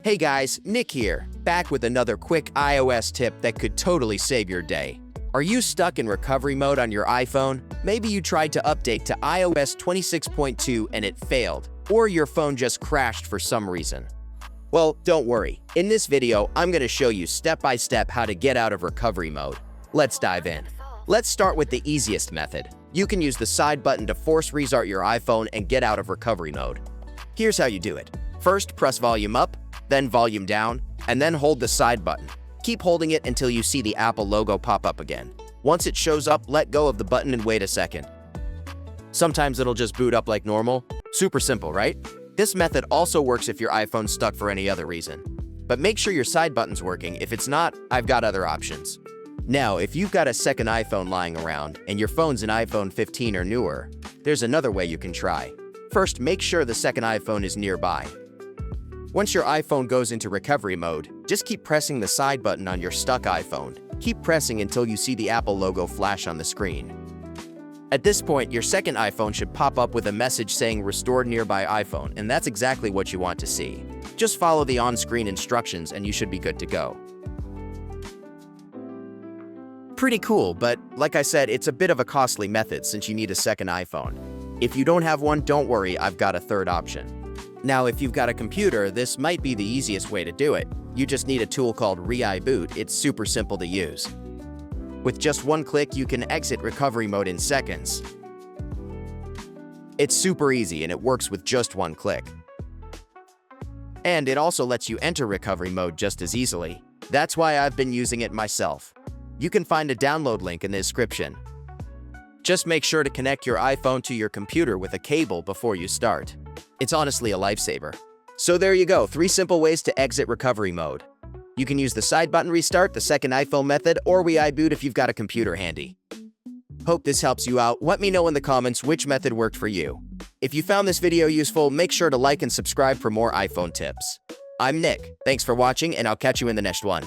Hey guys, Nick here, back with another quick iOS tip that could totally save your day. Are you stuck in recovery mode on your iPhone? Maybe you tried to update to iOS 26.2 and it failed, or your phone just crashed for some reason. Well, don't worry. In this video, I'm going to show you step-by-step how to get out of recovery mode. Let's dive in. Let's start with the easiest method. You can use the side button to force restart your iPhone and get out of recovery mode. Here's how you do it. First, press volume up, then volume down, and then hold the side button. Keep holding it until you see the Apple logo pop up again. Once it shows up, let go of the button and wait a second. Sometimes it'll just boot up like normal. Super simple, right? This method also works if your iPhone's stuck for any other reason. But make sure your side button's working. If it's not, I've got other options. Now, if you've got a second iPhone lying around and your phone's an iPhone 15 or newer, there's another way you can try. First, make sure the second iPhone is nearby. Once your iPhone goes into recovery mode, just keep pressing the side button on your stuck iPhone. Keep pressing until you see the Apple logo flash on the screen. At this point, your second iPhone should pop up with a message saying Restored Nearby iPhone, and that's exactly what you want to see. Just follow the on-screen instructions and you should be good to go. Pretty cool, but like I said, it's a bit of a costly method since you need a second iPhone. If you don't have one, don't worry, I've got a third option. Now, if you've got a computer, this might be the easiest way to do it. You just need a tool called ReiBoot. It's super simple to use. With just one click, you can exit recovery mode in seconds. It's super easy and it works with just one click. And it also lets you enter recovery mode just as easily. That's why I've been using it myself. You can find a download link in the description. Just make sure to connect your iPhone to your computer with a cable before you start. It's honestly a lifesaver. So there you go, 3 simple ways to exit recovery mode. You can use the side button restart, the second iPhone method, or ReiBoot if you've got a computer handy. Hope this helps you out. Let me know in the comments which method worked for you. If you found this video useful, make sure to like and subscribe for more iPhone tips. I'm Nick. Thanks for watching, and I'll catch you in the next one.